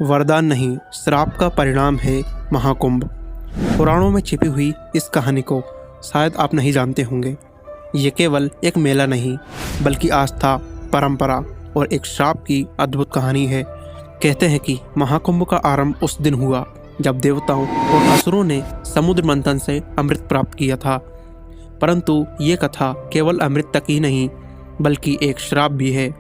वरदान नहीं, श्राप का परिणाम है महाकुंभ। पुराणों में छिपी हुई इस कहानी को शायद आप नहीं जानते होंगे। ये केवल एक मेला नहीं, बल्कि आस्था, परंपरा और एक श्राप की अद्भुत कहानी है। कहते हैं कि महाकुंभ का आरंभ उस दिन हुआ जब देवताओं और असुरों ने समुद्र मंथन से अमृत प्राप्त किया था। परंतु ये कथा केवल अमृत तक ही नहीं, बल्कि एक श्राप भी है।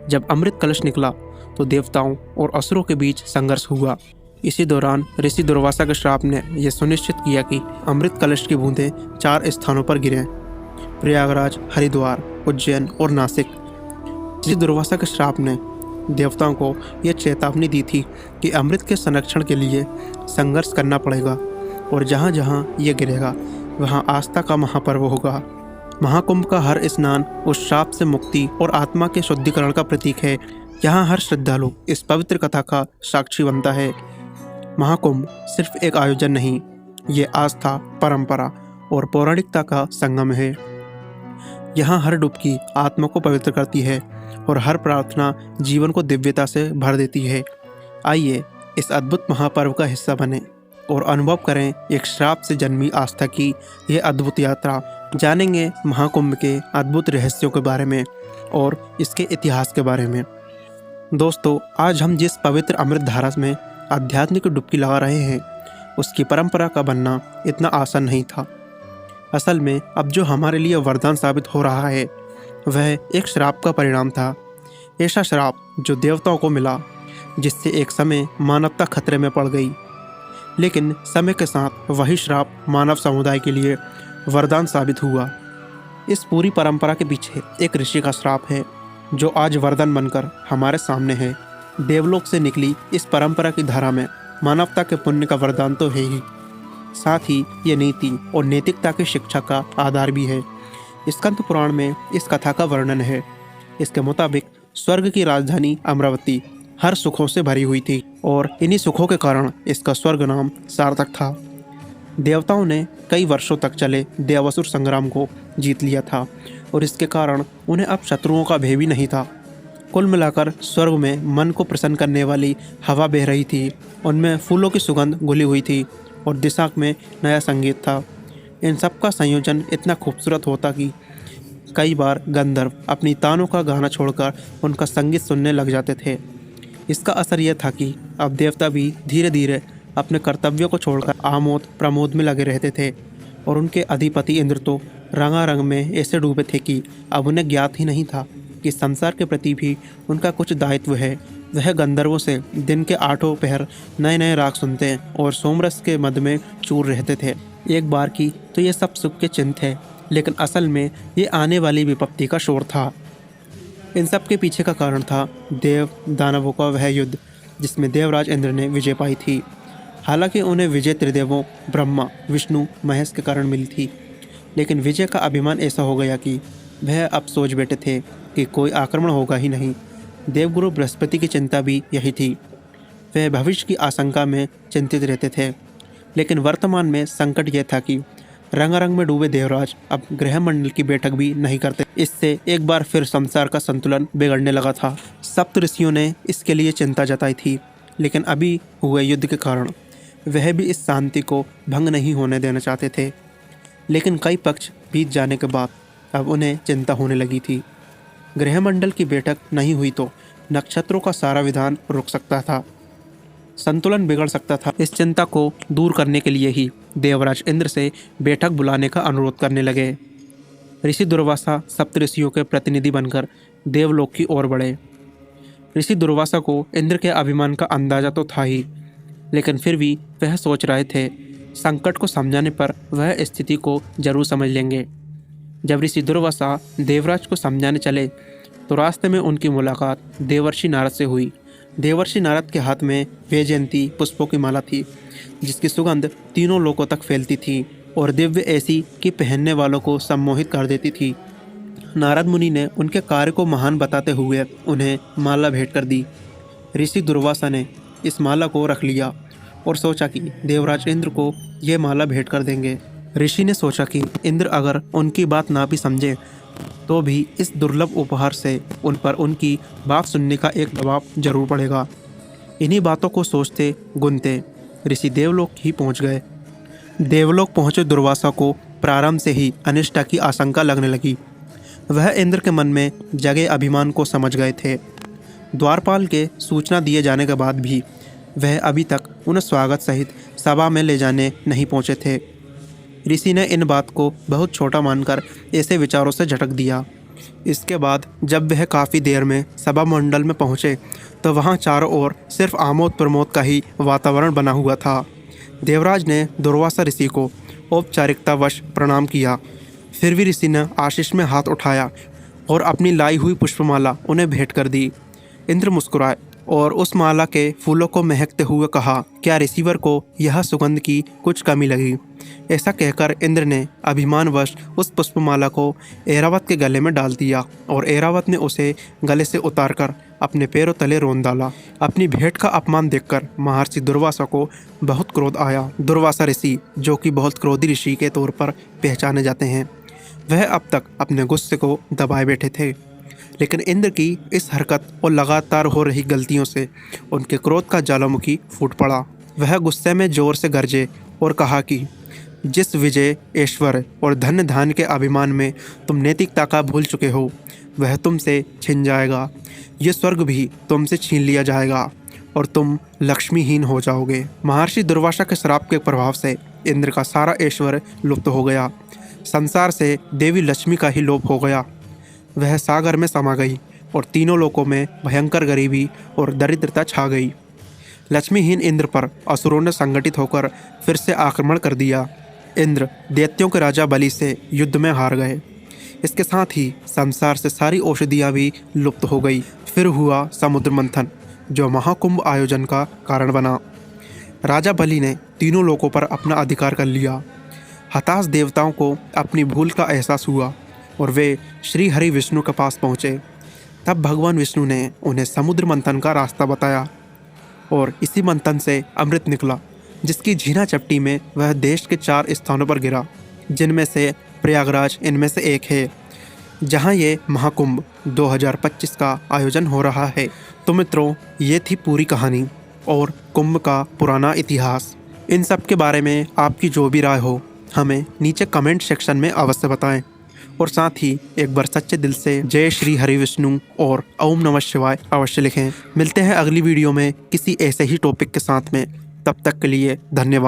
जब अमृत कलश निकला तो देवताओं और असुरों के बीच संघर्ष हुआ। इसी दौरान ऋषि दुर्वासा के श्राप ने यह सुनिश्चित किया कि अमृत कलश की बूंदें 4 स्थानों पर गिरें: प्रयागराज, हरिद्वार, उज्जैन और नासिक। ऋषि दुर्वासा के श्राप ने देवताओं को यह चेतावनी दी थी कि अमृत के संरक्षण के लिए संघर्ष करना पड़ेगा और जहाँ जहाँ ये गिरेगा वहाँ आस्था का महापर्व होगा। महाकुंभ का हर स्नान उस श्राप से मुक्ति और आत्मा के शुद्धिकरण का प्रतीक है। यहाँ हर श्रद्धालु इस पवित्र कथा का साक्षी बनता है। महाकुंभ सिर्फ एक आयोजन नहीं, ये आस्था, परंपरा और पौराणिकता का संगम है। यहाँ हर डुबकी आत्मा को पवित्र करती है और हर प्रार्थना जीवन को दिव्यता से भर देती है। आइए इस अद्भुत महापर्व का हिस्सा बने और अनुभव करें एक श्राप से जन्मी आस्था की यह अद्भुत यात्रा। जानेंगे महाकुंभ के अद्भुत रहस्यों के बारे में और इसके इतिहास के बारे में। दोस्तों, आज हम जिस पवित्र अमृत धारा में आध्यात्मिक डुबकी लगा रहे हैं, उसकी परंपरा का बनना इतना आसान नहीं था। असल में अब जो हमारे लिए वरदान साबित हो रहा है, वह एक श्राप का परिणाम था। ऐसा श्राप जो देवताओं को मिला, जिससे एक समय मानवता खतरे में पड़ गई। लेकिन समय के साथ वही श्राप मानव समुदाय के लिए वरदान साबित हुआ। इस पूरी परंपरा के पीछे एक ऋषि का श्राप है, जो आज वरदान बनकर हमारे सामने है। देवलोक से निकली इस परंपरा की धारा में मानवता के पुण्य का वरदान तो है ही, साथ ही ये नीति और नैतिकता की शिक्षा का आधार भी है। स्कंद पुराण में इस कथा का वर्णन है। इसके मुताबिक स्वर्ग की राजधानी अमरावती हर सुखों से भरी हुई थी और इन्हीं सुखों के कारण इसका स्वर्ग नाम सार्थक था। देवताओं ने कई वर्षों तक चले देवासुर संग्राम को जीत लिया था और इसके कारण उन्हें अब शत्रुओं का भय भी नहीं था। कुल मिलाकर स्वर्ग में मन को प्रसन्न करने वाली हवा बह रही थी, उनमें फूलों की सुगंध घुली हुई थी और दिशा में नया संगीत था। इन सब का संयोजन इतना खूबसूरत होता कि कई बार गंधर्व अपनी तानों का गाना छोड़कर उनका संगीत सुनने लग जाते थे। इसका असर यह था कि अब देवता भी धीरे धीरे अपने कर्तव्यों को छोड़कर आमोद प्रमोद में लगे रहते थे और उनके अधिपति इंद्र तो रंगारंग में ऐसे डूबे थे कि अब उन्हें ज्ञात ही नहीं था कि संसार के प्रति भी उनका कुछ दायित्व है। वह गंधर्वों से दिन के 8 पहर नए नए राग सुनते और सोमरस के मद में चूर रहते थे। एक बार की तो ये सब सुख के चिन्ह थे, लेकिन असल में ये आने वाली विपत्ति का शोर था। इन सब के पीछे का कारण था देव दानवों का वह युद्ध, जिसमें देवराज इंद्र ने विजय पाई थी। हालांकि उन्हें विजय त्रिदेवों ब्रह्मा, विष्णु, महेश के कारण मिली थी, लेकिन विजय का अभिमान ऐसा हो गया कि वह अब सोच बैठे थे कि कोई आक्रमण होगा ही नहीं। देवगुरु बृहस्पति की चिंता भी यही थी। वह भविष्य की आशंका में चिंतित रहते थे। लेकिन वर्तमान में संकट यह था कि रंगारंग में डूबे देवराज अब ग्रहमंडल की बैठक भी नहीं करते। इससे एक बार फिर संसार का संतुलन बिगड़ने लगा था। सप्त ऋषियों ने इसके लिए चिंता जताई थी, लेकिन अभी हुए युद्ध के कारण वह भी इस शांति को भंग नहीं होने देना चाहते थे। लेकिन कई पक्ष बीत जाने के बाद अब उन्हें चिंता होने लगी थी। ग्रहमंडल की बैठक नहीं हुई तो नक्षत्रों का सारा विधान रुक सकता था, संतुलन बिगड़ सकता था। इस चिंता को दूर करने के लिए ही देवराज इंद्र से बैठक बुलाने का अनुरोध करने लगे। ऋषि दुर्वासा सप्त ऋषियों के प्रतिनिधि बनकर देवलोक की ओर बढ़े। ऋषि दुर्वासा को इंद्र के अभिमान का अंदाजा तो था ही, लेकिन फिर भी वह सोच रहे थे संकट को समझाने पर वह स्थिति को जरूर समझ लेंगे। जब ऋषि दुर्वासा देवराज को समझाने चले तो रास्ते में उनकी मुलाकात देवर्षि नारद से हुई। देवर्षि नारद के हाथ में वैजयंती पुष्पों की माला थी, जिसकी सुगंध तीनों लोकों तक फैलती थी और दिव्य ऐसी कि पहनने वालों को सम्मोहित कर देती थी। नारद मुनि ने उनके कार्य को महान बताते हुए उन्हें माला भेंट कर दी। ऋषि दुर्वासा ने इस माला को रख लिया और सोचा कि देवराज इंद्र को यह माला भेंट कर देंगे। ऋषि ने सोचा कि इंद्र अगर उनकी बात ना भी समझे तो भी इस दुर्लभ उपहार से उन पर उनकी बात सुनने का एक दबाव जरूर पड़ेगा। इन्हीं बातों को सोचते गुनते ऋषि देवलोक ही पहुंच गए। देवलोक पहुंचे दुर्वासा को प्रारंभ से ही अनिष्टा की आशंका लगने लगी। वह इंद्र के मन में जगे अभिमान को समझ गए थे। द्वारपाल के सूचना दिए जाने के बाद भी वह अभी तक उन्हें स्वागत सहित सभा में ले जाने नहीं पहुंचे थे। ऋषि ने इन बात को बहुत छोटा मानकर ऐसे विचारों से झटक दिया। इसके बाद जब वह काफ़ी देर में सभा मंडल में पहुंचे तो वहां चारों ओर सिर्फ आमोद प्रमोद का ही वातावरण बना हुआ था। देवराज ने दुर्वासा ऋषि को औपचारिकतावश प्रणाम किया। फिर भी ऋषि ने आशीष में हाथ उठाया और अपनी लाई हुई पुष्पमाला उन्हें भेंट कर दी। इंद्र मुस्कुराए और उस माला के फूलों को महकते हुए कहा, क्या रिसीवर को यह सुगंध की कुछ कमी लगी? ऐसा कहकर इंद्र ने अभिमानवश उस पुष्पमाला को ऐरावत के गले में डाल दिया और ऐरावत ने उसे गले से उतारकर अपने पैरों तले रोंद डाला। अपनी भेंट का अपमान देखकर महर्षि दुर्वासा को बहुत क्रोध आया। दुर्वासा ऋषि, जो कि बहुत क्रोधी ऋषि के तौर पर पहचाने जाते हैं, वह अब तक अपने गुस्से को दबाए बैठे थे, लेकिन इंद्र की इस हरकत और लगातार हो रही गलतियों से उनके क्रोध का ज्वालामुखी फूट पड़ा। वह गुस्से में जोर से गरजे और कहा कि जिस विजय, ऐश्वर्य और धन धान के अभिमान में तुम नैतिकता का भूल चुके हो, वह तुमसे छिन जाएगा। ये स्वर्ग भी तुमसे छीन लिया जाएगा और तुम लक्ष्मीहीन हो जाओगे। महर्षि दुर्वासा के श्राप के प्रभाव से इंद्र का सारा ऐश्वर्य लुप्त हो गया। संसार से देवी लक्ष्मी का ही लोप हो गया। वह सागर में समा गई और तीनों लोकों में भयंकर गरीबी और दरिद्रता छा गई। लक्ष्मीहीन इंद्र पर असुरों ने संगठित होकर फिर से आक्रमण कर दिया। इंद्र दैत्यों के राजा बलि से युद्ध में हार गए। इसके साथ ही संसार से सारी औषधियाँ भी लुप्त हो गई। फिर हुआ समुद्र मंथन, जो महाकुंभ आयोजन का कारण बना। राजा बलि ने तीनों लोकों पर अपना अधिकार कर लिया। हताश देवताओं को अपनी भूल का एहसास हुआ और वे श्री हरि विष्णु के पास पहुँचे। तब भगवान विष्णु ने उन्हें समुद्र मंथन का रास्ता बताया और इसी मंथन से अमृत निकला, जिसकी झीना चपटी में वह देश के 4 स्थानों पर गिरा, जिनमें से प्रयागराज इनमें से एक है, जहां ये महाकुंभ 2025 का आयोजन हो रहा है। तो मित्रों, ये थी पूरी कहानी और कुंभ का पुराना इतिहास। इन सब के बारे में आपकी जो भी राय हो हमें नीचे कमेंट सेक्शन में अवश्य बताएं और साथ ही एक बार सच्चे दिल से जय श्री हरि विष्णु और ओम नमः शिवाय अवश्य लिखें। मिलते हैं अगली वीडियो में किसी ऐसे ही टॉपिक के साथ में। तब तक के लिए धन्यवाद।